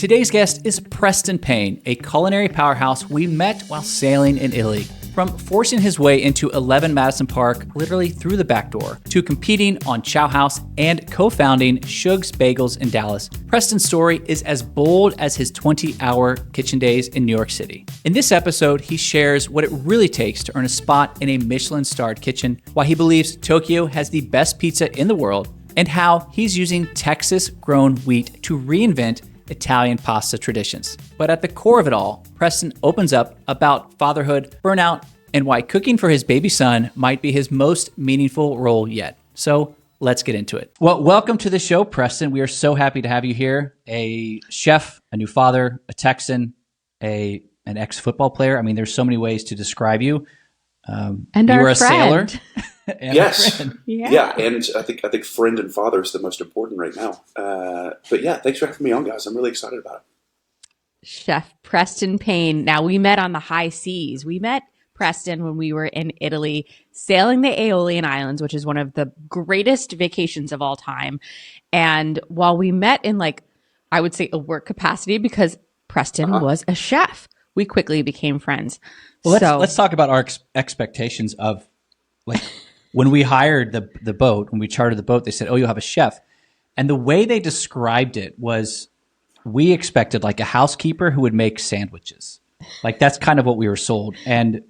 Today's guest is Preston Paine, a culinary powerhouse we met while sailing in Italy. From forcing his way into 11 Madison Park, literally through the back door, to competing on Ciao House and co-founding Shug's Bagels in Dallas, Preston's story is as bold as his 20-hour kitchen days in New York City. In this episode, he shares what it really takes to earn a spot in a Michelin-starred kitchen, why he believes Tokyo has the best pizza in the world, and how he's using Texas-grown wheat to reinvent Italian pasta traditions. But at the core of it all, Preston opens up about fatherhood, burnout, and why cooking for his baby son might be his most meaningful role yet. So let's get into it. Well, welcome to the show, Preston. We are so happy to have you here. A chef, a new father, a Texan, an ex-football player. I mean, there's so many ways to describe you. And you our are a friend. sailor. Yes. Yeah. And I think friend and father is the most important right now. But yeah, thanks for having me on, guys. I'm really excited about it. Chef Preston Paine. Now, we met on the high seas. We met Preston when we were in Italy, sailing the Aeolian Islands, which is one of the greatest vacations of all time. And while we met in, I would say a work capacity, because Preston was a chef, we quickly became friends. Well, let's talk about our expectations of, when we hired the boat, when we chartered the boat, they said, "Oh, you'll have a chef." And the way they described it was, we expected a housekeeper who would make sandwiches. That's kind of what we were sold. And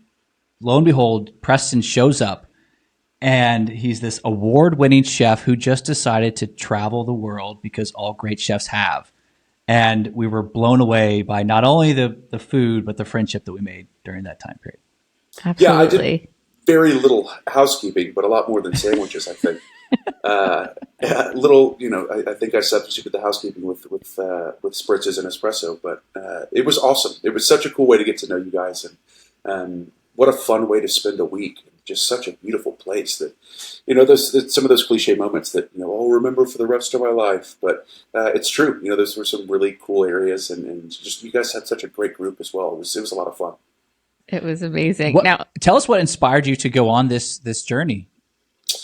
lo and behold, Preston shows up, and he's this award-winning chef who just decided to travel the world, because all great chefs have. And we were blown away by not only the food, but the friendship that we made during that time period. Absolutely. Yeah, I did very little housekeeping, but a lot more than sandwiches, I think. I think I substituted the housekeeping with spritzes and espresso, but it was awesome. It was such a cool way to get to know you guys, and what a fun way to spend a week. Just such a beautiful place that, there's some of those cliche moments that, I'll remember for the rest of my life, but it's true. Those were some really cool areas, and just, you guys had such a great group as well. It was a lot of fun. It was amazing. Now, tell us what inspired you to go on this journey,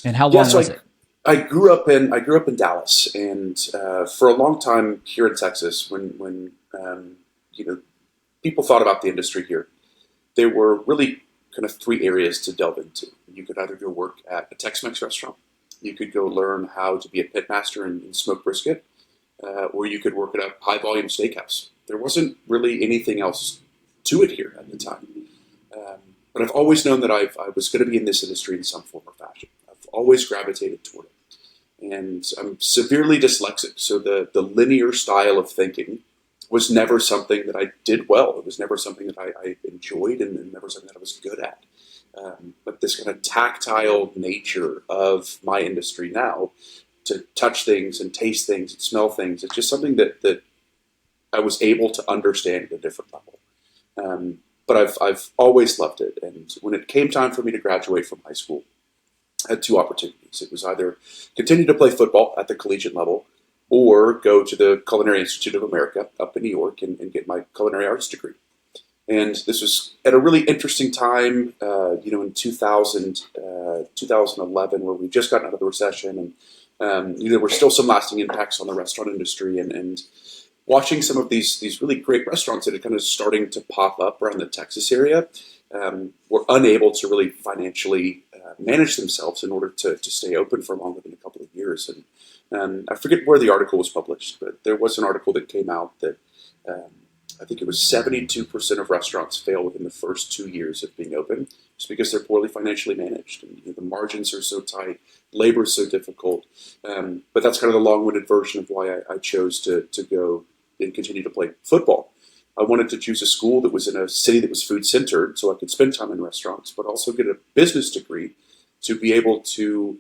and how long was it? I grew up in Dallas, and for a long time here in Texas, when people thought about the industry here, there were really kind of three areas to delve into. You could either go work at a Tex-Mex restaurant, you could go learn how to be a pitmaster and smoke brisket, or you could work at a high-volume steakhouse. There wasn't really anything else to it here at the time. But I've always known that I was going to be in this industry in some form or fashion. I've always gravitated toward it. And I'm severely dyslexic, so the linear style of thinking was never something that I did well. It was never something that I enjoyed, and never something that I was good at. But this kind of tactile nature of my industry now, to touch things and taste things and smell things, it's just something that I was able to understand at a different level. But I've always loved it. And when it came time for me to graduate from high school, I had two opportunities. It was either continue to play football at the collegiate level, or go to the Culinary Institute of America up in New York and get my culinary arts degree. And this was at a really interesting time, in 2011, where we just gotten out of the recession, and there were still some lasting impacts on the restaurant industry, and watching some of these really great restaurants that are kind of starting to pop up around the Texas area were unable to really financially manage themselves in order to stay open for longer than a couple of years. And I forget where the article was published, but there was an article that came out that I think it was 72% of restaurants fail within the first 2 years of being open, just because they're poorly financially managed. And the margins are so tight, labor is so difficult. But that's kind of the long-winded version of why I chose to go and continue to play football. I wanted to choose a school that was in a city that was food-centered, so I could spend time in restaurants, but also get a business degree to be able to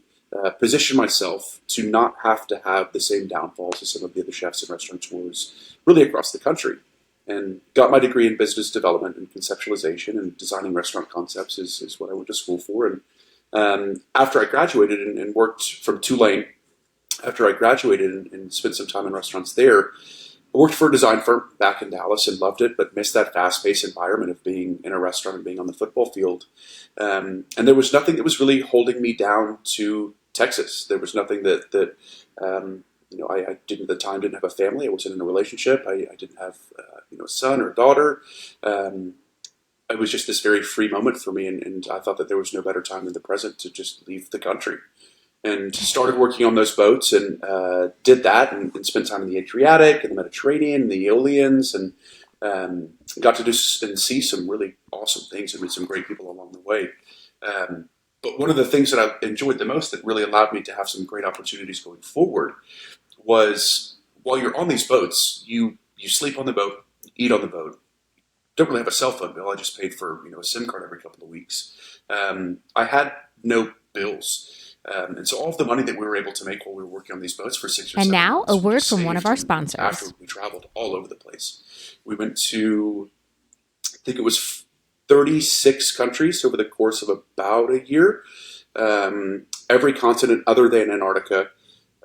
position myself to not have to have the same downfalls as some of the other chefs and restaurateurs really across the country. And got my degree in business development and conceptualization, and designing restaurant concepts is what I went to school for. And after I graduated and worked from Tulane, after I graduated and spent some time in restaurants there, I worked for a design firm back in Dallas and loved it, but missed that fast-paced environment of being in a restaurant and being on the football field. And there was nothing that was really holding me down to Texas. There was nothing that I didn't at the time didn't have a family. I wasn't in a relationship. I didn't have a son or a daughter. It was just this very free moment for me, and I thought that there was no better time than the present to just leave the country. And started working on those boats, and did that, and spent time in the Adriatic and the Mediterranean and the Aeolians, and got to do and see some really awesome things and meet some great people along the way. But one of the things that I enjoyed the most that really allowed me to have some great opportunities going forward was while you're on these boats, you sleep on the boat, eat on the boat. Don't really have a cell phone bill. I just paid for a SIM card every couple of weeks. I had no bills. And so all of the money that we were able to make while we were working on these boats for 6 or 7 And now months, a we word just from one of saved. our And sponsors. after we traveled all over the place. We went to, I think it was 36 countries over the course of about a year. Every continent other than Antarctica.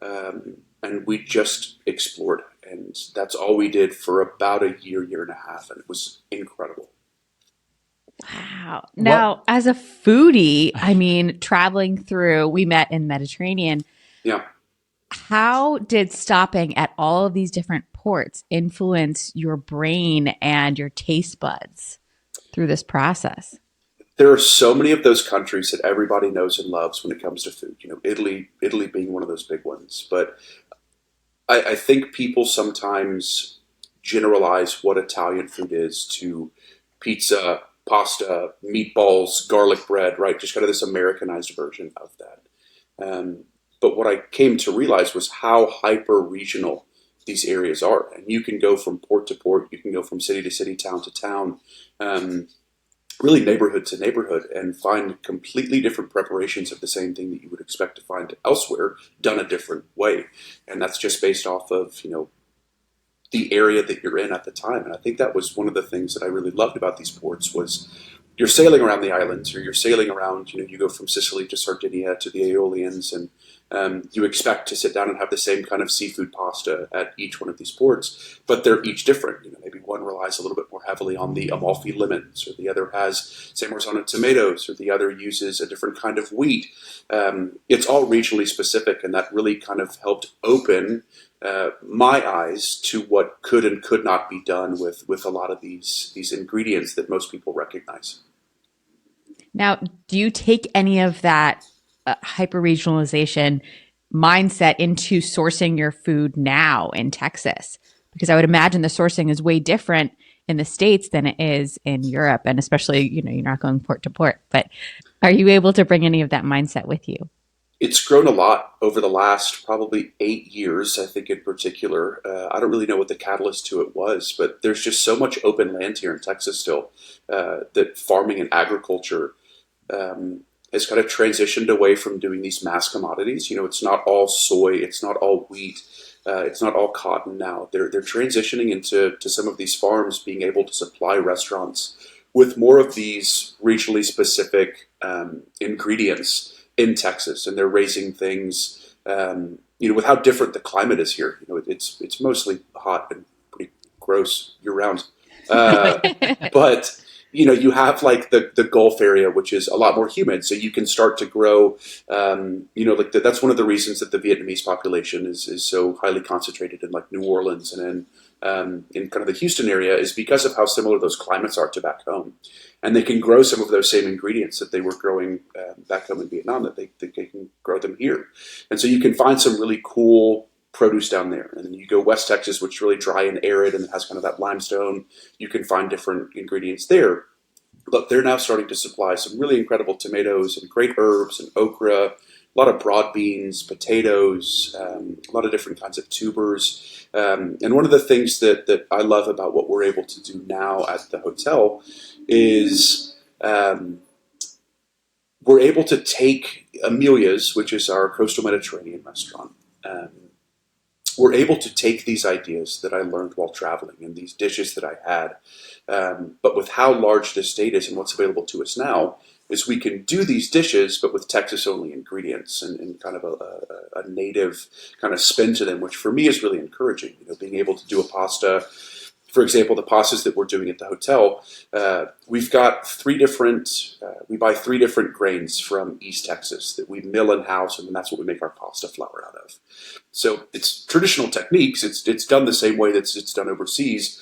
And we just explored. And that's all we did for about a year and a half. And it was incredible. Wow. Now, as a foodie, I mean, traveling through, we met in the Mediterranean. Yeah. How did stopping at all of these different ports influence your brain and your taste buds through this process? There are so many of those countries that everybody knows and loves when it comes to food. Italy being one of those big ones. But I think people sometimes generalize what Italian food is to pizza, pasta, meatballs, garlic bread, right? Just kind of this Americanized version of that. But what I came to realize was how hyper regional these areas are. And you can go from port to port, you can go from city to city, town to town, really neighborhood to neighborhood, and find completely different preparations of the same thing that you would expect to find elsewhere done a different way. And that's just based off of, the area that you're in at the time. And I think that was one of the things that I really loved about these ports was you're sailing around the islands, or you're sailing around, you go from Sicily to Sardinia to the Aeolians, and you expect to sit down and have the same kind of seafood pasta at each one of these ports, but they're each different. Maybe one relies a little bit more heavily on the Amalfi lemons, or the other has San Marzano tomatoes, or the other uses a different kind of wheat. It's all regionally specific, and that really kind of helped open my eyes to what could and could not be done with a lot of these ingredients that most people recognize. Now, do you take any of that hyper-regionalization mindset into sourcing your food now in Texas? Because I would imagine the sourcing is way different in the States than it is in Europe. And especially, you're not going port to port. But are you able to bring any of that mindset with you? It's grown a lot over the last probably 8 years, I think in particular. I don't really know what the catalyst to it was, but there's just so much open land here in Texas still that farming and agriculture has kind of transitioned away from doing these mass commodities. It's not all soy, it's not all wheat, it's not all cotton now. They're transitioning into some of these farms being able to supply restaurants with more of these regionally specific ingredients in Texas, and they're raising things, with how different the climate is here. It's mostly hot and pretty gross year round, but you have like the Gulf area, which is a lot more humid, so you can start to grow. That's one of the reasons that the Vietnamese population is so highly concentrated in like New Orleans and in kind of the Houston area, is because of how similar those climates are to back home. And they can grow some of those same ingredients that they were growing back home in Vietnam, that they can grow them here. And so you can find some really cool produce down there. And then you go West Texas, which is really dry and arid and has kind of that limestone. You can find different ingredients there. But they're now starting to supply some really incredible tomatoes and great herbs and okra, a lot of broad beans, potatoes, a lot of different kinds of tubers. And one of the things that I love about what we're able to do now at the hotel is we're able to take Amelia's, which is our coastal Mediterranean restaurant. We're able to take these ideas that I learned while traveling and these dishes that I had, but with how large the state is and what's available to us now, is we can do these dishes, but with Texas-only ingredients and kind of a native kind of spin to them, which for me is really encouraging. Being able to do a pasta for example, the pastas that we're doing at the hotel, we've got we buy three different grains from East Texas that we mill in-house, and then that's what we make our pasta flour out of. So it's traditional techniques. It's done the same way that it's done overseas,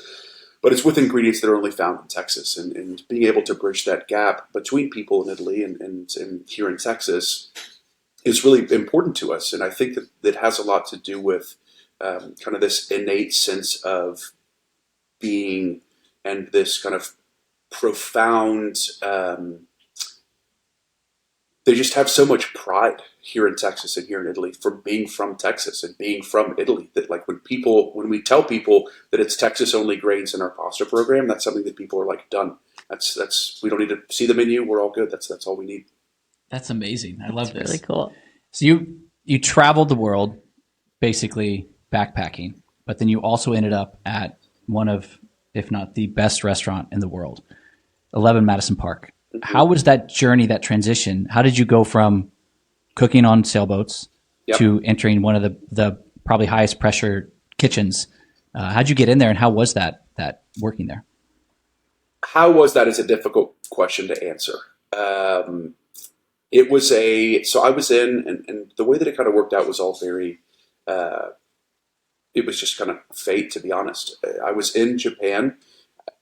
but it's with ingredients that are only found in Texas. And being able to bridge that gap between people in Italy and here in Texas is really important to us. And I think that has a lot to do with kind of this innate sense of being and this kind of profound, they just have so much pride here in Texas and here in Italy for being from Texas and being from Italy, that like when we tell people that it's Texas only grains in our pasta program, that's something that people are like, done. That's we don't need to see the menu. We're all good. That's all we need. That's amazing. I love this. Really cool. So you traveled the world basically backpacking, but then you also ended up at one of, if not the best restaurant in the world, 11 Madison Park. Mm-hmm. How was that journey, that transition? How did you go from cooking on sailboats to entering one of the probably highest pressure kitchens? How'd you get in there, and how was that working there? How was that is a difficult question to answer. It was so I was in, and the way that it kind of worked out was all very, it was just kind of fate, to be honest. I was in Japan.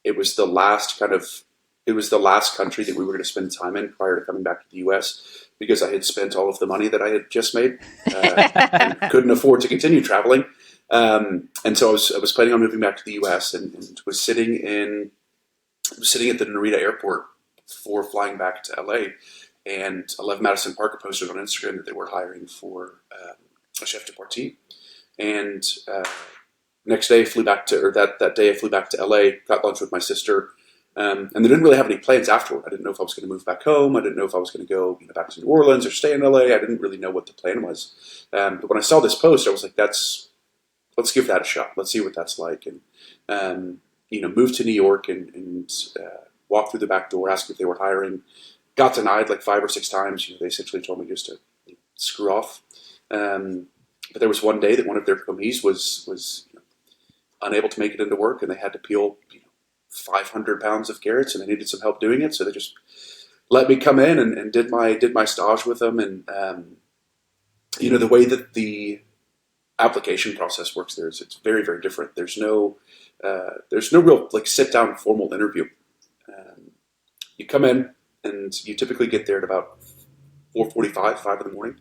It was the last country that we were going to spend time in prior to coming back to the U.S. because I had spent all of the money that I had just made and couldn't afford to continue traveling. And so I was planning on moving back to the U.S. and was sitting at the Narita airport before flying back to L.A. And 11 Madison Park posted on Instagram that they were hiring for a chef de partie. And next day, that day I flew back to LA, got lunch with my sister, and they didn't really have any plans afterward. I didn't know if I was going to move back home. I didn't know if I was going to go back to New Orleans or stay in LA. I didn't really know what the plan was. But when I saw this post, I was like, let's give that a shot. Let's see what that's like. And moved to New York and walked through the back door, asked if they were hiring. Got denied like 5 or 6 times. They essentially told me just to screw off. But there was one day that one of their commis was unable to make it into work, and they had to peel 500 pounds of carrots, and they needed some help doing it. So they just let me come in and did my stage with them. And the way that the application process works there is it's very, very different. There's no real like sit down formal interview. You come in and you typically get there at about 4:45, 5 in the morning.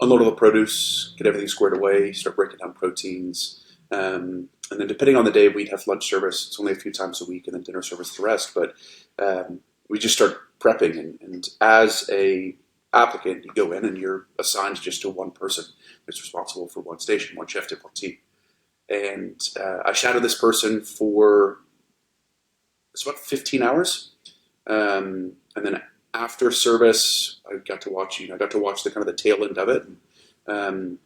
Unload all the produce, get everything squared away, start breaking down proteins. And then depending on the day, we'd have lunch service. It's only a few times a week, and then dinner service the rest. But we just start prepping. And as a applicant, you go in and you're assigned just to one person who's responsible for one station, one chef de partie. And I shadowed this person for it's about 15 hours. And then after service, I got to watch the kind of the tail end of it. And,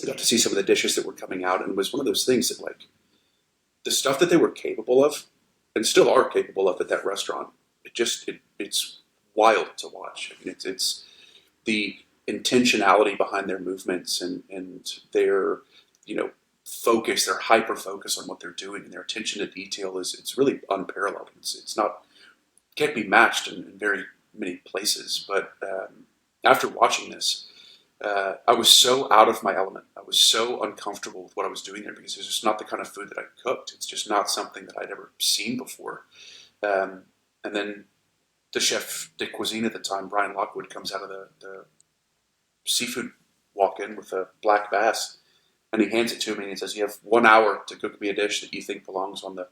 I got to see some of the dishes that were coming out, and it was one of those things that like the stuff that they were capable of and still are capable of at that restaurant. It's wild to watch. I mean, it's the intentionality behind their movements and their, focus, their hyper focus on what they're doing, and their attention to detail it's really unparalleled. It's not, can't be matched in very many places. But after watching this, I was so out of my element. I was so uncomfortable with what I was doing there because it's just not the kind of food that I cooked. It's just not something that I'd ever seen before. And then the chef de cuisine at the time, Brian Lockwood, comes out of the seafood walk-in with a black bass, and he hands it to me and he says, "You have 1 hour to cook me a dish that you think belongs on the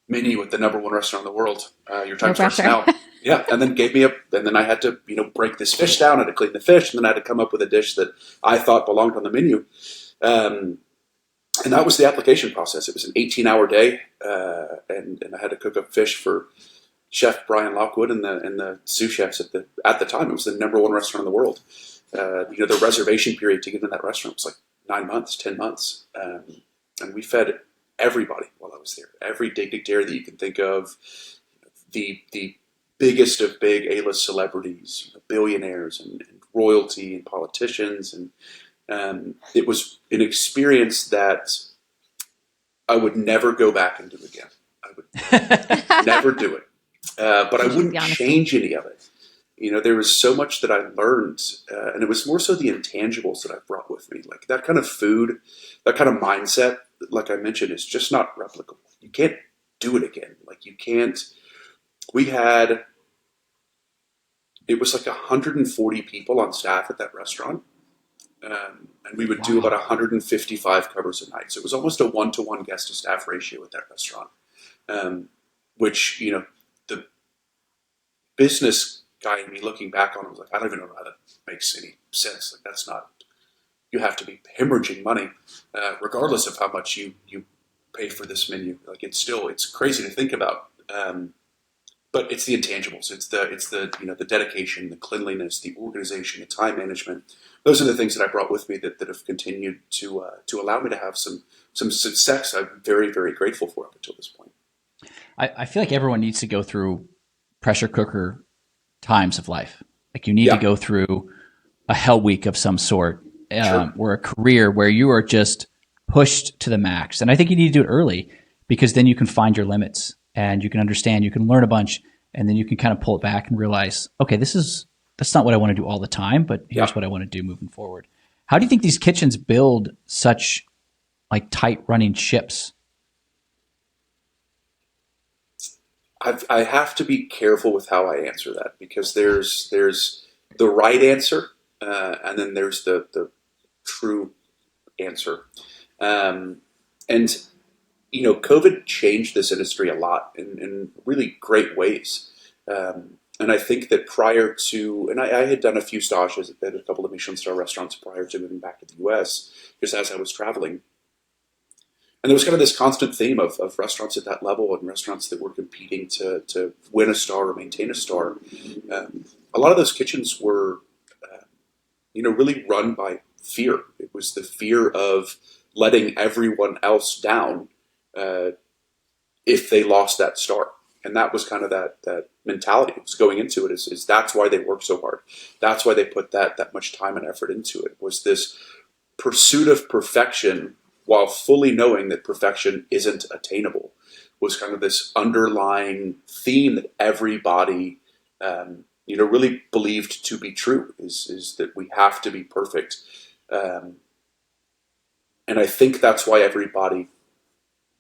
menu at the #1 restaurant in the world. Your time starts now." Yeah, and then and then I had to, break this fish down. I had to clean the fish, and then I had to come up with a dish that I thought belonged on the menu. And that was the application process. It was an 18-hour day, and I had to cook up fish for Chef Brian Lockwood and the sous chefs at the time. It was the #1 restaurant in the world. The reservation period to get in that restaurant was like 9 months, 10 months, and we fed everybody while I was there. Every dignitary that you can think of, the biggest of big A-list celebrities, billionaires and royalty and politicians, and it was an experience that I would never go back and do again. I would never do it. But I wouldn't change any of it. There was so much that I learned, and it was more so the intangibles that I brought with me. Like that kind of food, that kind of mindset, like I mentioned, is just not replicable. You can't do it again. Like you can't. It was like 140 people on staff at that restaurant. And we would do about 155 covers a night. So it was almost a 1-to-1 guest to staff ratio at that restaurant, which, the business guy in me looking back on it was like, I don't even know how that makes any sense. Like that's not, you have to be hemorrhaging money, regardless of how much you pay for this menu. Like it's crazy to think about. But it's the intangibles. It's the dedication, the cleanliness, the organization, the time management. Those are the things that I brought with me that have continued to allow me to have some success. I'm very, very grateful for up until this point. I feel like everyone needs to go through pressure cooker times of life. Like you need to go through a hell week of some sort, or a career where you are just pushed to the max. And I think you need to do it early because then you can find your limits. And you can understand, you can learn a bunch, and then you can kind of pull it back and realize, okay, that's not what I want to do all the time, but here's what I want to do moving forward. How do you think these kitchens build such like tight running ships? I have to be careful with how I answer that because there's the right answer, and then there's the true answer, and COVID changed this industry a lot in really great ways. And I think that prior to, and I had done a few stages at a couple of Michelin-star restaurants prior to moving back to the US, just as I was traveling. And there was kind of this constant theme of restaurants at that level and restaurants that were competing to win a star or maintain a star. A lot of those kitchens were, really run by fear. It was the fear of letting everyone else down if they lost that star. And that was kind of that mentality that was going into it is that's why they work so hard. That's why they put that much time and effort into it, was this pursuit of perfection while fully knowing that perfection isn't attainable, was kind of this underlying theme that everybody, really believed to be true, is that we have to be perfect. And I think that's why everybody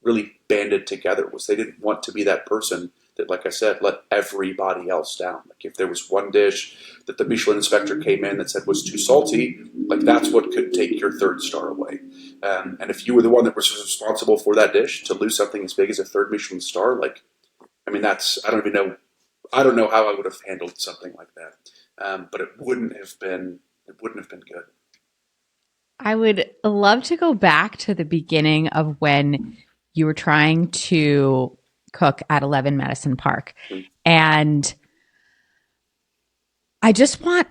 really banded together, was they didn't want to be that person that, like I said, let everybody else down. Like if there was one dish that the Michelin inspector came in that said was too salty, like that's what could take your third star away. And if you were the one that was responsible for that dish, to lose something as big as a third Michelin star, I don't know how I would have handled something like that. But it wouldn't have been good. I would love to go back to the beginning of when you were trying to cook at 11 Madison Park. And I just want,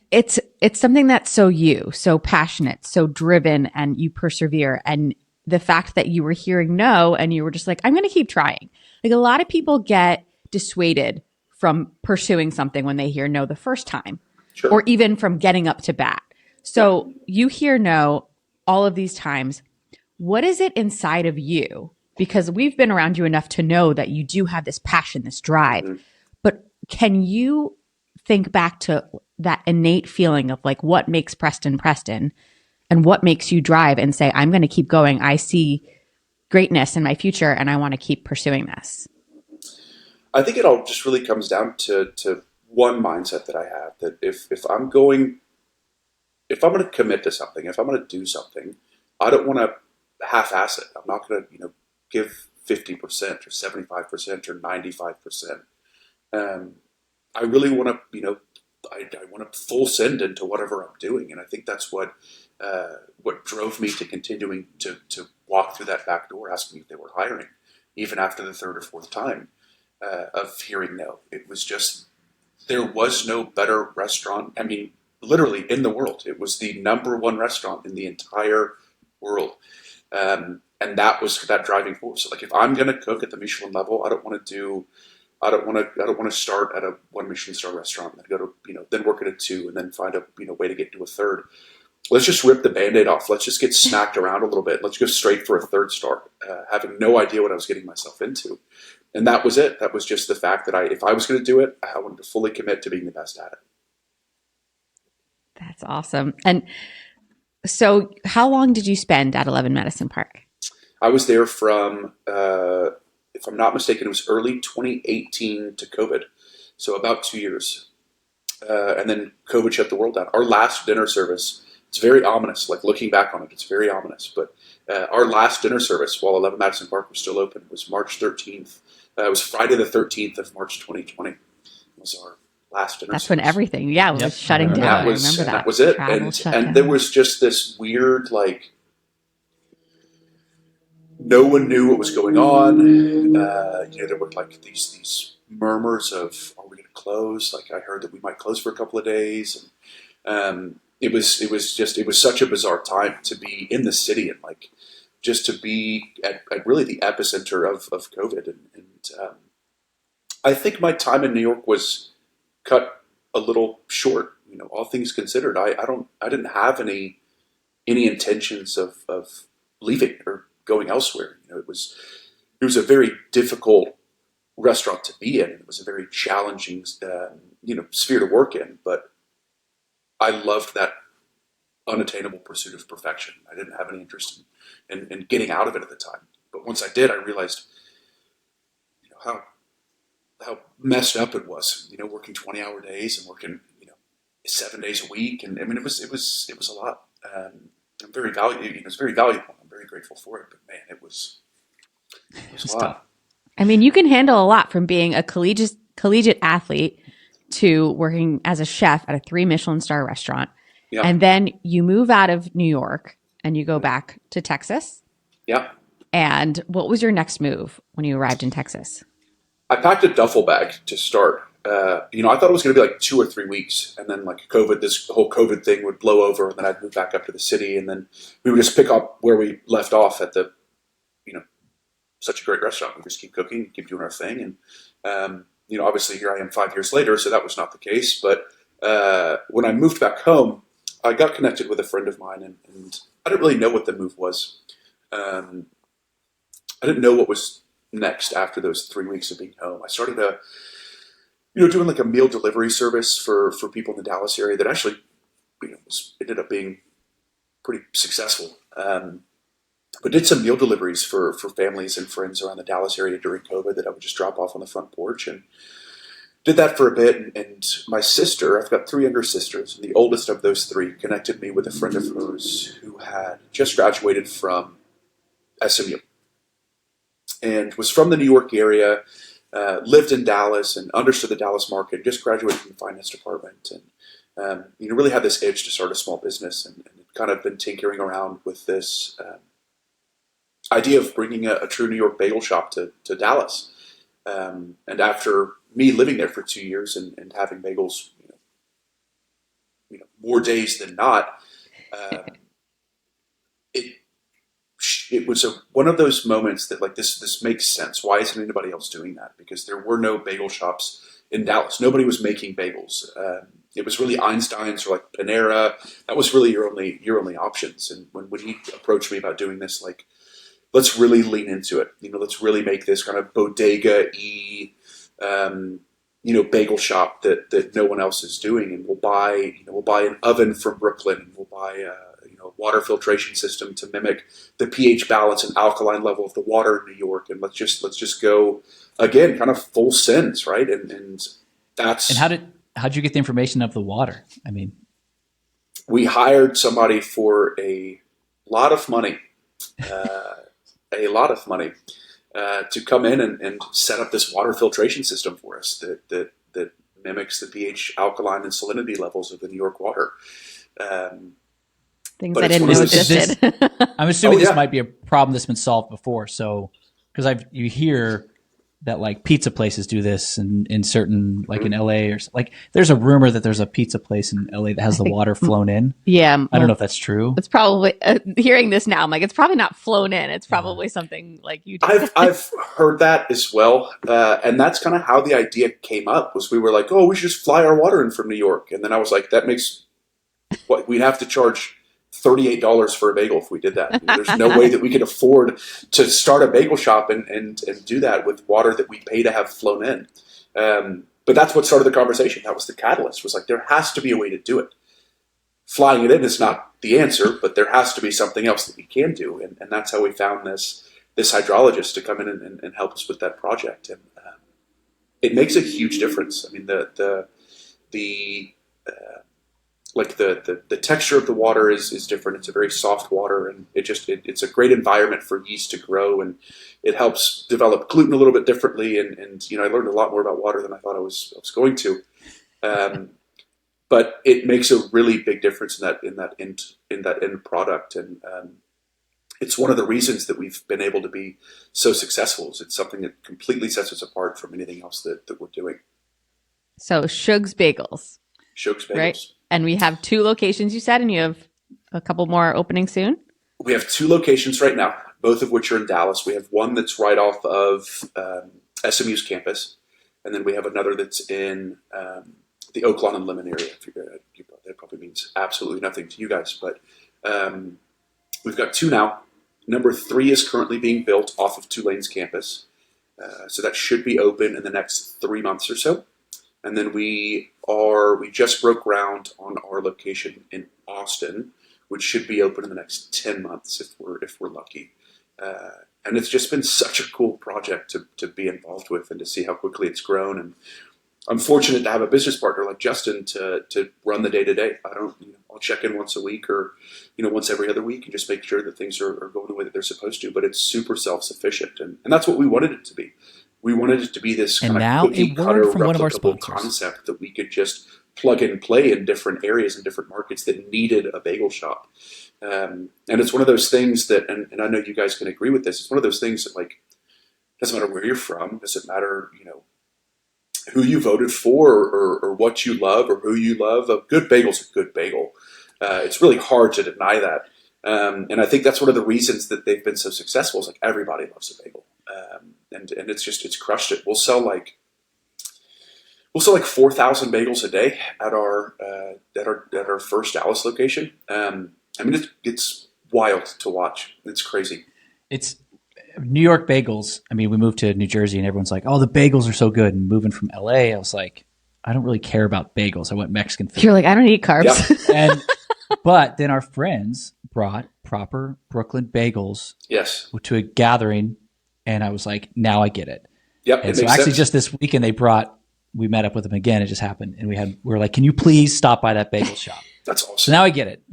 it's something that's so you, so passionate, so driven, and you persevere. And the fact that you were hearing no and you were just like, I'm going to keep trying. Like a lot of people get dissuaded from pursuing something when they hear no the first time, or even from getting up to bat. So you hear no all of these times. What is it inside of you? Because we've been around you enough to know that you do have this passion, this drive. But can you think back to that innate feeling of like what makes Preston Preston and what makes you drive and say, I'm going to keep going. I see greatness in my future and I want to keep pursuing this? I think it all just really comes down to one mindset that I have, that if I'm going to commit to something, if I'm going to do something, I don't want to half-ass it. I'm not going to, give 50% or 75% or 95%. I really want to, I want to full send into whatever I'm doing. And I think that's what drove me to continuing to walk through that back door, asking if they were hiring, even after the third or fourth time of hearing no. It was just, there was no better restaurant. I mean, literally in the world. It was the number one restaurant in the entire world. And that was that driving force. So like, if I'm going to cook at the Michelin level, I don't want to start at a one Michelin star restaurant and then go to, then work at a 2 and then find a, way to get to a third. let's just rip the Band-Aid off. Let's just get smacked around a little bit. Let's go straight for a 3rd star, having no idea what I was getting myself into. And that was it. That was just the fact that if I was going to do it, I wanted to fully commit to being the best at it. That's awesome. And so how long did you spend at 11 Madison Park? I was there from, if I'm not mistaken, it was early 2018 to COVID. So about 2 years. And then COVID shut the world down. Our last dinner service, it's very ominous. Like looking back on it, it's very ominous. But our last dinner service while 11 Madison Park was still open was March 13th. It was Friday the 13th of March 2020. It was our last dinner That's service. when everything, was shutting down. I remember that. That was it. And there was just this weird, like, no one knew what was going on. There were like these murmurs of, are we going to close? Like I heard that we might close for a couple of days. And it was such a bizarre time to be in the city and like just to be at really the epicenter of COVID. And I think my time in New York was cut a little short. All things considered, I didn't have any intentions of leaving or going elsewhere. It was a very difficult restaurant to be in. It was a very challenging, sphere to work in. But I loved that unattainable pursuit of perfection. I didn't have any interest in getting out of it at the time. But once I did, I realized, how messed up it was. Working 20-hour days and working 7 days a week, and I mean it was a lot. I'm very valuable. It's very valuable. I'm very grateful for it. But man, it was a lot. I mean, you can handle a lot from being a collegiate athlete to working as a chef at a 3-Michelin-star restaurant. Yeah. And then you move out of New York and you go back to Texas. Yeah. And what was your next move when you arrived in Texas? I packed a duffel bag to start. I thought it was going to be like 2 or 3 weeks, and then like this whole COVID thing would blow over, and then I'd move back up to the city, and then we would just pick up where we left off at the, such a great restaurant. We just keep cooking, keep doing our thing, and obviously here I am 5 years later, so that was not the case. But when I moved back home, I got connected with a friend of mine, and I didn't really know what the move was. I didn't know what was next after those 3 weeks of being home. I started doing like a meal delivery service for people in the Dallas area that actually, ended up being pretty successful. But did some meal deliveries for families and friends around the Dallas area during COVID that I would just drop off on the front porch, and did that for a bit. And my sister, I've got 3 younger sisters, and the oldest of those 3 connected me with a friend of hers who had just graduated from SMU and was from the New York area, lived in Dallas and understood the Dallas market, just graduated from the finance department, and really had this itch to start a small business, and kind of been tinkering around with this idea of bringing a true New York bagel shop to Dallas. And after me living there for 2 years and having bagels, more days than not, it was one of those moments that like this makes sense. Why isn't anybody else doing that? Because there were no bagel shops in Dallas. Nobody was making bagels. It was really Einstein's or like Panera. That was really your only options. And when he approached me about doing this, like, let's really lean into it. Let's really make this kind of bodega-y, bagel shop that no one else is doing. And we'll buy an oven from Brooklyn, and we'll buy a water filtration system to mimic the pH balance and alkaline level of the water in New York. And let's just go again, kind of full sends, right? And that's. And how'd you get the information of the water? I mean, we hired somebody for a lot of money. To come in and set up this water filtration system for us that mimics the pH, alkaline, and salinity levels of the New York water. Things I didn't know existed. I'm assuming this might be a problem that's been solved before. So, because you hear that like pizza places do this in certain, like in LA or like, there's a rumor that there's a pizza place in LA that has the water flown in. Yeah. I don't know if that's true. It's probably, hearing this now, I'm like, it's probably not flown in. It's probably something like you did. I've heard that as well. And that's kind of how the idea came up, was we were like, oh, we should just fly our water in from New York. And then I was like, that makes what we'd have to charge $38 for a bagel if we did that. There's no way that we could afford to start a bagel shop and do that with water that we pay to have flown in. But that's what started the conversation. That was the catalyst, was like, there has to be a way to do it. Flying it in is not the answer, but there has to be something else that we can do. And that's how we found this hydrologist to come in and help us with that project. And it makes a huge difference. I mean, the texture of the water is different. It's a very soft water, and it's a great environment for yeast to grow, and it helps develop gluten a little bit differently. And I learned a lot more about water than I thought I was going to. But it makes a really big difference in that end product, and it's one of the reasons that we've been able to be so successful. Is it's something that completely sets us apart from anything else that we're doing. So Shug's Bagels. Shug's Bagels. Right? And we have 2 locations, you said, and you have a couple more opening soon? We have 2 locations right now, both of which are in Dallas. We have one that's right off of SMU's campus, and then we have another that's in the Oak Lawn and Lemon area. That probably means absolutely nothing to you guys, but we've got 2 now. Number 3 is currently being built off of Tulane's campus, so that should be open in the next 3 months or so. And then we just broke ground on our location in Austin, which should be open in the next 10 months if we're lucky. And it's just been such a cool project to be involved with and to see how quickly it's grown. And I'm fortunate to have a business partner like Justin to run the day-to-day. I'll check in once a week or once every other week and just make sure that things are going the way that they're supposed to. But it's super self-sufficient, and that's what we wanted it to be. We wanted it to be this kind of cookie-cutter replicable concept that we could just plug and play in different areas and different markets that needed a bagel shop. And it's one of those things that, and I know you guys can agree with this, it's one of those things that, like, doesn't matter where you're from, doesn't matter, who you voted for or what you love or who you love. A good bagel's a good bagel. It's really hard to deny that. And I think that's one of the reasons that they've been so successful is like everybody loves a bagel. And it's crushed it. We'll sell like 4,000 bagels a day at our first Dallas location. It's wild to watch. It's crazy. It's New York bagels. I mean, we moved to New Jersey and everyone's like, oh, the bagels are so good. And moving from LA, I was like, I don't really care about bagels. I went Mexican food. You're like, I don't eat carbs. Yeah. But then our friends brought proper Brooklyn bagels to a gathering. And I was like, now I get it. Yep. And so actually just this weekend we met up with them again. It just happened. And we were like, can you please stop by that bagel shop? That's awesome. So now I get it.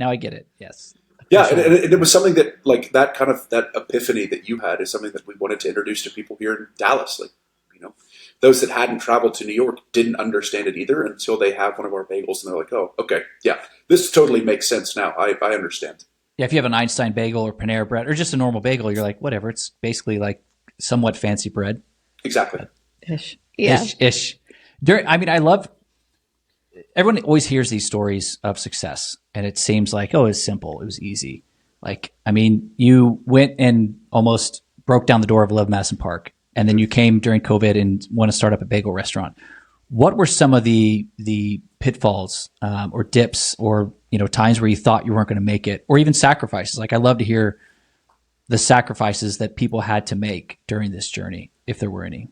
Yes. Yeah. And it was something that, like, that epiphany that you had is something that we wanted to introduce to people here in Dallas. Like, those that hadn't traveled to New York didn't understand it either until they have one of our bagels and they're like, oh, okay. Yeah. This totally makes sense now. I understand. Yeah. If you have an Einstein bagel or Panera bread or just a normal bagel, you're like, whatever. It's basically like somewhat fancy bread. Exactly. Ish. Yeah. Ish. Everyone always hears these stories of success and it seems like, oh, it's simple. It was easy. Like, I mean, you went and almost broke down the door of 11 Madison Park and then you came during COVID and want to start up a bagel restaurant. What were some of the pitfalls or dips or, times where you thought you weren't going to make it or even sacrifices? Like, I love to hear the sacrifices that people had to make during this journey, if there were any.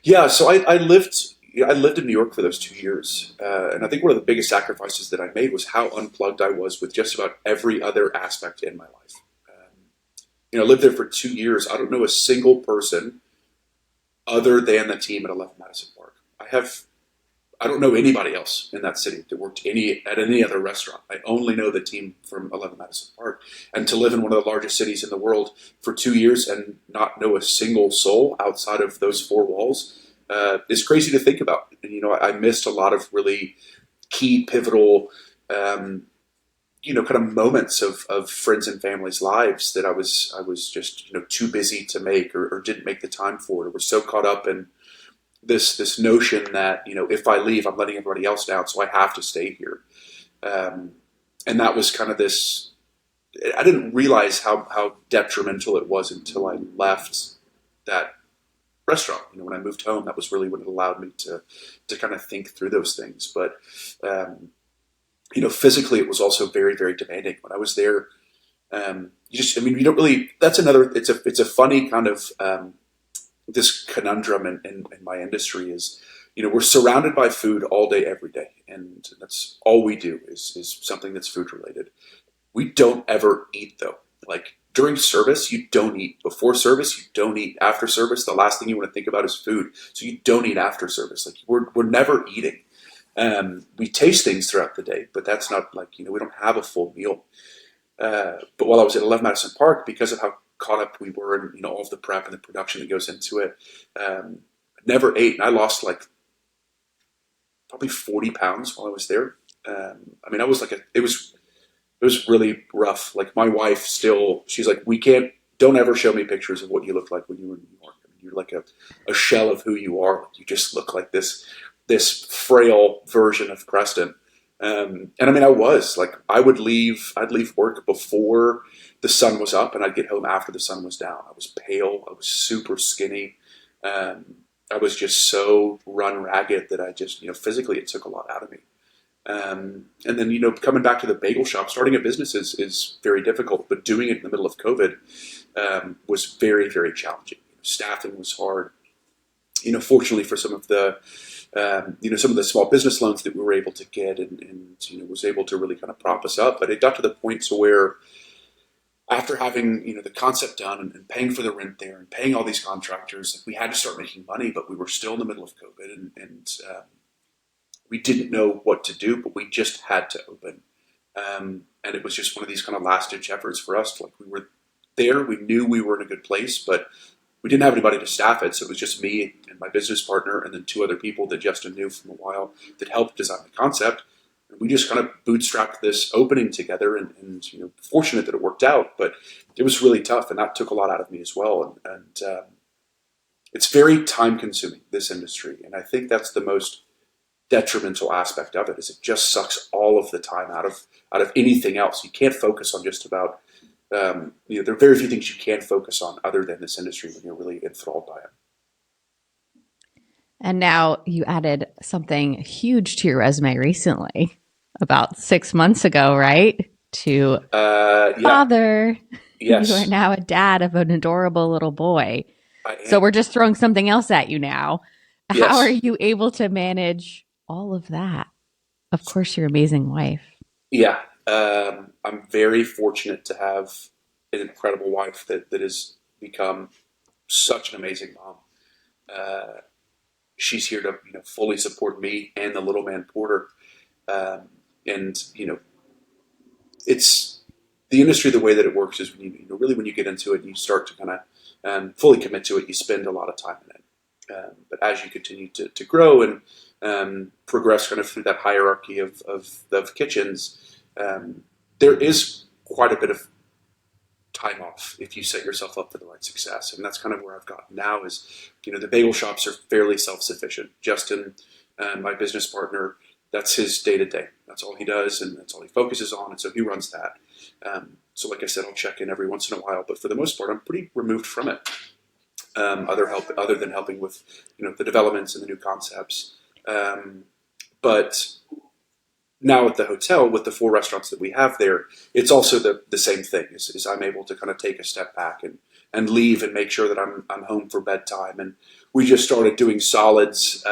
Yeah, so I lived in New York for those 2 years, and I think one of the biggest sacrifices that I made was how unplugged I was with just about every other aspect in my life. I lived there for 2 years. I don't know a single person other than the team at 11 Madison Park. I don't know anybody else in that city that worked at any other restaurant. I only know the team from 11 Madison Park. And to live in one of the largest cities in the world for 2 years and not know a single soul outside of those 4 walls is crazy to think about. And, I missed a lot of really key, pivotal, kind of moments of friends and family's lives that I was just, too busy to make or didn't make the time for it. Or was so caught up in this notion that, if I leave, I'm letting everybody else down, so I have to stay here. And that was kind of this, I didn't realize how detrimental it was until I left that restaurant. When I moved home, that was really when it allowed me to kind of think through those things. But physically it was also very, very demanding. When I was there, you don't really, it's a funny kind of, this conundrum in my industry is, we're surrounded by food all day, every day. And that's all we do is something that's food related. We don't ever eat though. Like during service, you don't eat. Before service, you don't eat. After service, the last thing you want to think about is food. So you don't eat after service. Like we're never eating. We taste things throughout the day, but that's not like, we don't have a full meal. But while I was at 11 Madison Park, because of how caught up we were in, all of the prep and the production that goes into it, never ate. And I lost like probably 40 pounds while I was there. I was like, it was really rough. Like my wife she's like, don't ever show me pictures of what you look like when you were in New York. You're like a shell of who you are. You just look like this frail version of Preston. And I was like, I'd leave work before the sun was up and I'd get home after the sun was down. I was pale. I was super skinny. I was just so run ragged that I just, physically it took a lot out of me. And then, coming back to the bagel shop, starting a business is very difficult, but doing it in the middle of COVID, was very, very challenging. Staffing was hard. Fortunately for some of the small business loans that we were able to get and was able to really kind of prop us up. But it got to the point to where after having, the concept done and paying for the rent there and paying all these contractors, we had to start making money, but we were still in the middle of COVID and we didn't know what to do, but we just had to open. And it was just one of these kind of last ditch efforts for us. Like we were there, we knew we were in a good place, but we didn't have anybody to staff it. So it was just me and my business partner and then two other people that Justin knew from a while that helped design the concept. And we just kind of bootstrapped this opening together and fortunate that it worked out, but it was really tough. And that took a lot out of me as well. And it's very time consuming, this industry. And I think that's the most detrimental aspect of it is it just sucks all of the time out of anything else. You can't focus on just about, there are very few things you can focus on other than this industry when you're really enthralled by it. And now you added something huge to your resume recently, about 6 months ago, right? To father. Yes. You are now a dad of an adorable little boy. So we're just throwing something else at you now. Yes. How are you able to manage all of that? Of course, your amazing wife. Yeah. I'm very fortunate to have an incredible wife that has become such an amazing mom. She's here to fully support me and the little man Porter. It's the industry. The way that it works is when when you get into it, and you start to kind of fully commit to it. You spend a lot of time in it. But as you continue to grow and progress kind of through that hierarchy of kitchens, there is quite a bit of time off if you set yourself up for the right success. And that's kind of where I've gotten now is, the bagel shops are fairly self-sufficient. Justin, my business partner, that's his day-to-day. That's all he does and that's all he focuses on. And so he runs that. So like I said, I'll check in every once in a while, but for the most part, I'm pretty removed from it. Other than helping with, the developments and the new concepts. But now at the hotel, with the 4 restaurants that we have there, it's also the same thing. Is I'm able to kind of take a step back and leave and make sure that I'm home for bedtime. And we just started doing solids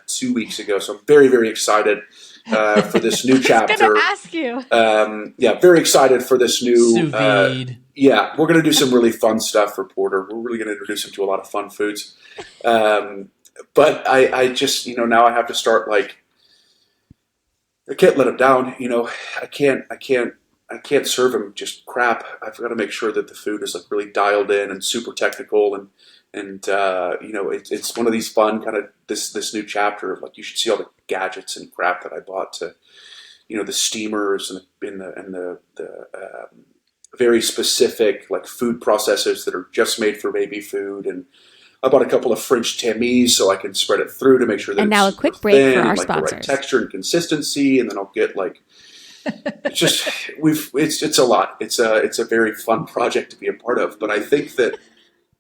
2 weeks ago, so I'm very, very excited for this new chapter. I was going to ask you. Very excited for this new sous vide. We're going to do some really fun stuff for Porter. We're really going to introduce him to a lot of fun foods. But I just now I have to start like. I can't let him down. I can't serve him just crap. I've got to make sure that the food is like really dialed in and super technical and it's one of these fun kind of this new chapter of like you should see all the gadgets and crap that I bought to the steamers and the very specific like food processors that are just made for baby food. And I bought a couple of French tamis so I can spread it through to make sure that and it's now a quick break thin, for our like sponsors. The right texture and consistency, and then I'll get like it's a lot. It's a very fun project to be a part of. But I think that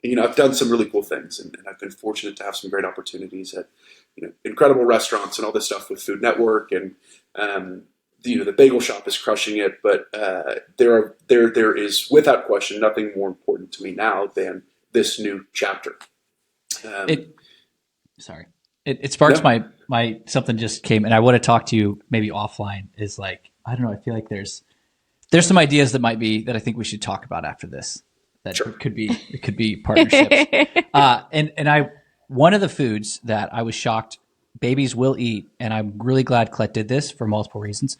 I've done some really cool things, and I've been fortunate to have some great opportunities at incredible restaurants and all this stuff with Food Network and the bagel shop is crushing it, but there is without question nothing more important to me now than this new chapter. It sorry. It sparks No, my something just came, and I want to talk to you maybe offline. Is like, I don't know. I feel like there's some ideas that I think we should talk about after this. That sure. could be partnerships. And I one of the foods that I was shocked babies will eat, and I'm really glad Colette did this for multiple reasons.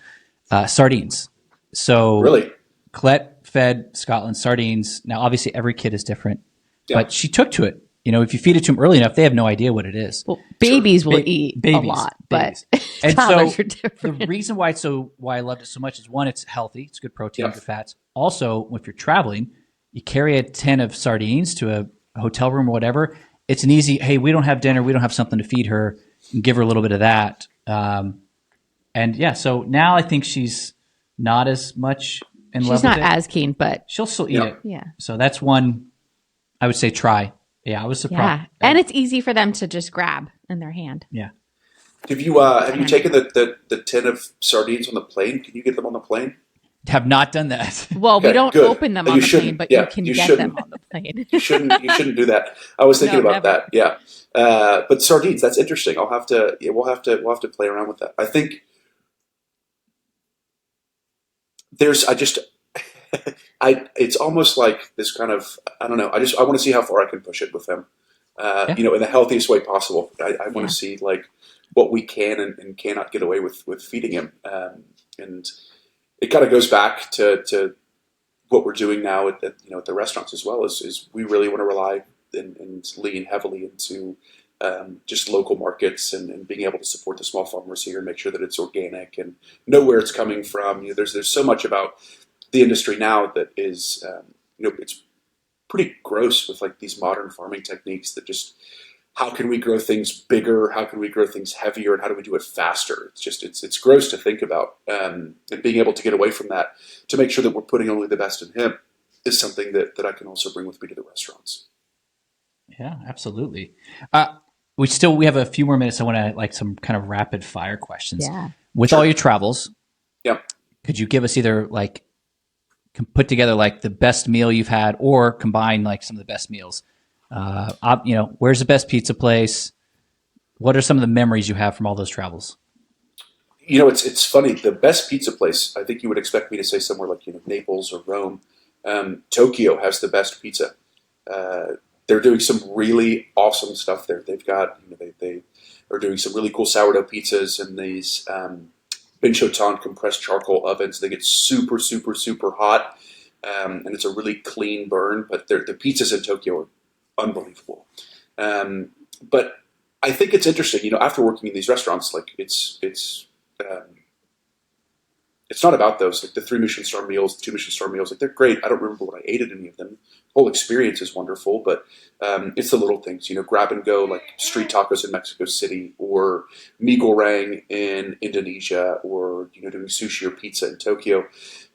Sardines. So Really? Colette fed Scotland sardines. Now, obviously, every kid is different, Yeah. but she took to it. If you feed it to them early enough, they have no idea what it is. Well, babies will eat a lot, babies. but And toddlers so are different. the reason why I loved it so much is, one, it's healthy. It's good protein, Yeah. good fats. Also, if you're traveling, you carry a tin of sardines to a hotel room or whatever. It's an easy, hey, we don't have dinner. We don't have something to feed her. And give her a little bit of that. And yeah, so now I think she's not as much in love with it. She's not as keen, but She'll still eat Yeah. it. yeah. So that's one I would say try. Yeah, I was surprised. Yeah. And it's easy for them to just grab in their hand. Yeah. Have you taken the tin of sardines on the plane? Can you get them on the plane? Have not done that. Well, Okay, we don't good. open them You on the plane, shouldn't. but Yeah, you can you get shouldn't. them on the plane. You shouldn't do that. I was thinking No, about never. that. Yeah, but sardines. That's interesting. I'll have to. Yeah, we'll have to play around with that. I think there's. I just. It's almost like this kind of. I don't know. I want to see how far I can push it with him. Yeah. In the healthiest way possible. I want Yeah. to see like what we can and cannot get away with feeding him. And it kind of goes back to what we're doing now at the restaurants as well. Is we really want to rely and lean heavily into just local markets and being able to support the small farmers here and make sure that it's organic and know where it's coming from. There's so much about the industry now that is it's pretty gross with like these modern farming techniques that just how can we grow things bigger? How can we grow things heavier? And how do we do it faster? It's gross to think about. And being able to get away from that to make sure that we're putting only the best in him is something that I can also bring with me to the restaurants. Yeah, absolutely. We have a few more minutes. I want to like some kind of rapid fire questions. Yeah. With Sure. all your travels, Yeah. could you give us either like put together like the best meal you've had, or combine like some of the best meals? Where's the best pizza place? What are some of the memories you have from all those travels? It's funny. The best pizza place, I think you would expect me to say somewhere like Naples or Rome. Tokyo has the best pizza. They're doing some really awesome stuff there. They've got they are doing some really cool sourdough pizzas and these Binchotan compressed charcoal ovens. They get super super super hot, and it's a really clean burn. But the pizzas in Tokyo are unbelievable. But I think it's interesting. After working in these restaurants, like it's not about those, like the 3-Michelin-star meals, the 2-Michelin-star meals. Like they're great. I don't remember what I ate at any of them. The whole experience is wonderful, but it's the little things. Grab and go, like street tacos in Mexico City, or mee goreng in Indonesia, or doing sushi or pizza in Tokyo.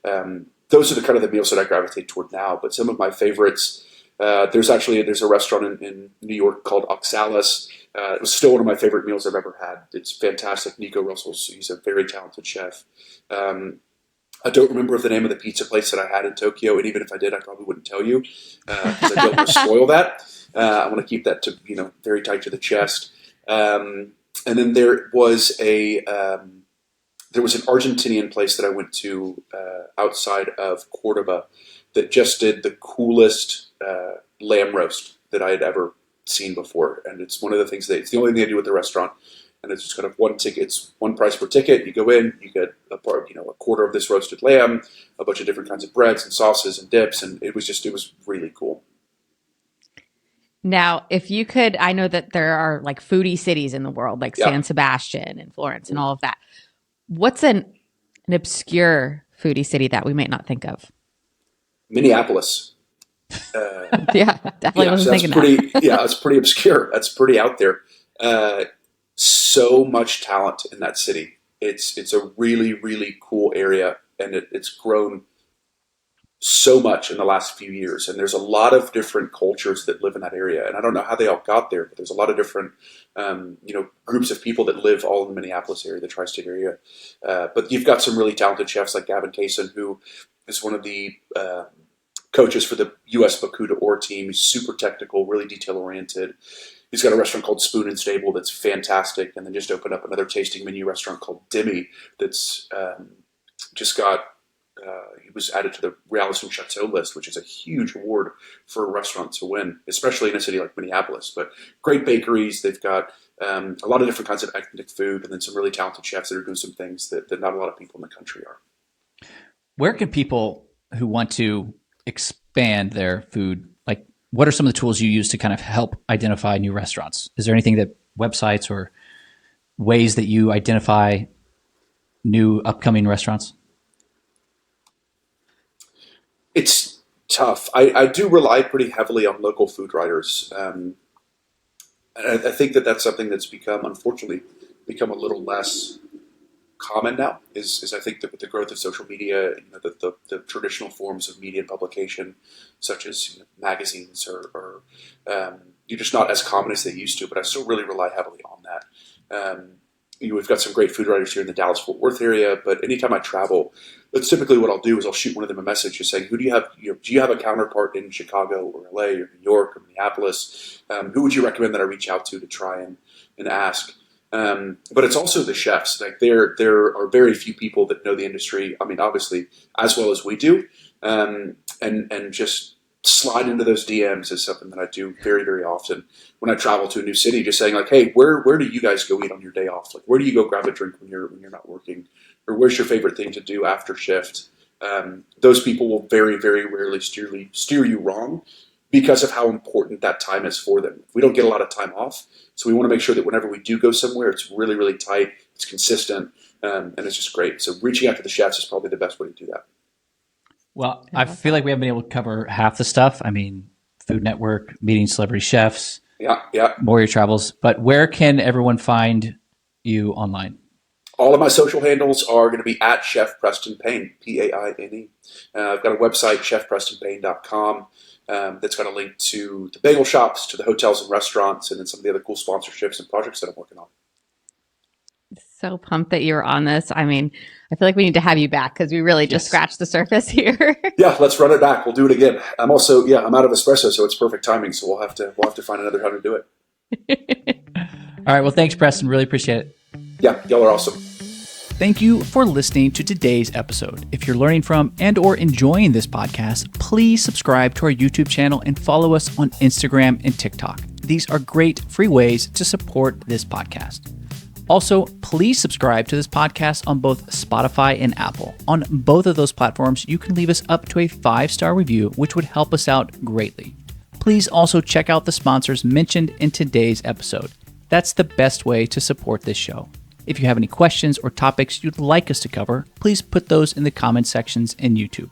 Those are the meals that I gravitate toward now. But some of my favorites. There's a restaurant in New York called Oxalis. It was still one of my favorite meals I've ever had. It's fantastic. Nico Russell's, he's a very talented chef. I don't remember the name of the pizza place that I had in Tokyo, and even if I did, I probably wouldn't tell you because I don't want to spoil that. I want to keep that to very tight to the chest. And then there was an Argentinian place that I went to outside of Cordoba that just did the coolest lamb roast that I had ever seen before. And it's one of the things it's the only thing they do at the restaurant. And it's just kind of one ticket. It's one price per ticket. You go in, you get a quarter of this roasted lamb, a bunch of different kinds of breads and sauces and dips. And it was really cool. Now, if you could, I know that there are like foodie cities in the world, like San Sebastian and Florence and all of that. What's an obscure foodie city that we might not think of? Minneapolis. Yeah, definitely wasn't thinking that. Yeah, it's pretty obscure. That's pretty out there. So much talent in that city. It's a really, really cool area, and it's grown so much in the last few years, and there's a lot of different cultures that live in that area. And I don't know how they all got there, but there's a lot of different, groups of people that live all in the Minneapolis area, the tri-state area. But you've got some really talented chefs like Gavin Kaysen, who is one of the coaches for the U.S. Baku d'Or team. He's super technical, really detail-oriented. He's got a restaurant called Spoon and Stable that's fantastic, and then just opened up another tasting menu restaurant called Demi that's just got he was added to the Realison Chateau list, which is a huge award for a restaurant to win, especially in a city like Minneapolis. But great bakeries. They've got a lot of different kinds of ethnic food, and then some really talented chefs that are doing some things that not a lot of people in the country are. Where can people who want to expand their food, like what are some of the tools you use to kind of help identify new restaurants? Is there anything that websites or ways that you identify new upcoming restaurants? It's tough. I do rely pretty heavily on local food writers. And I think that's something that's unfortunately become a little less common now, is I think that with the growth of social media, the traditional forms of media and publication, such as magazines or you're just not as common as they used to, but I still really rely heavily on that. We've got some great food writers here in the Dallas-Fort Worth area, but anytime I travel, that's typically what I'll do is I'll shoot one of them a message just saying, who do you have? Do you have a counterpart in Chicago or LA or New York or Minneapolis? Who would you recommend that I reach out to try and ask? But it's also the chefs. Like there are very few people that know the industry. I mean, obviously, as well as we do, and just slide into those DMs is something that I do very, very often when I travel to a new city. Just saying like, hey, where do you guys go eat on your day off? Like, where do you go grab a drink when you're not working, or where's your favorite thing to do after shift? Those people will very, very rarely steer you wrong because of how important that time is for them. We don't get a lot of time off, so we want to make sure that whenever we do go somewhere, it's really, really tight, it's consistent, and it's just great. So reaching out to the chefs is probably the best way to do that. Well, I feel like we haven't been able to cover half the stuff. I mean, Food Network, meeting celebrity chefs, more of your travels. But where can everyone find you online? All of my social handles are going to be at Chef Preston Paine, Paine. I've got a website, chefprestonpaine.com, that's got a link to the bagel shops, to the hotels and restaurants, and then some of the other cool sponsorships and projects that I'm working on. So pumped that you're on this. I mean, I feel like we need to have you back because we really just scratched the surface here. Yeah, let's run it back. We'll do it again. I'm out of espresso, so it's perfect timing. So we'll have to find another time to do it. All right. Well, thanks, Preston. Really appreciate it. Yeah, y'all are awesome. Thank you for listening to today's episode. If you're learning from and or enjoying this podcast, please subscribe to our YouTube channel and follow us on Instagram and TikTok. These are great free ways to support this podcast. Also, please subscribe to this podcast on both Spotify and Apple. On both of those platforms, you can leave us up to a 5-star review, which would help us out greatly. Please also check out the sponsors mentioned in today's episode. That's the best way to support this show. If you have any questions or topics you'd like us to cover, please put those in the comment sections in YouTube.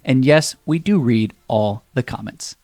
And yes, we do read all the comments.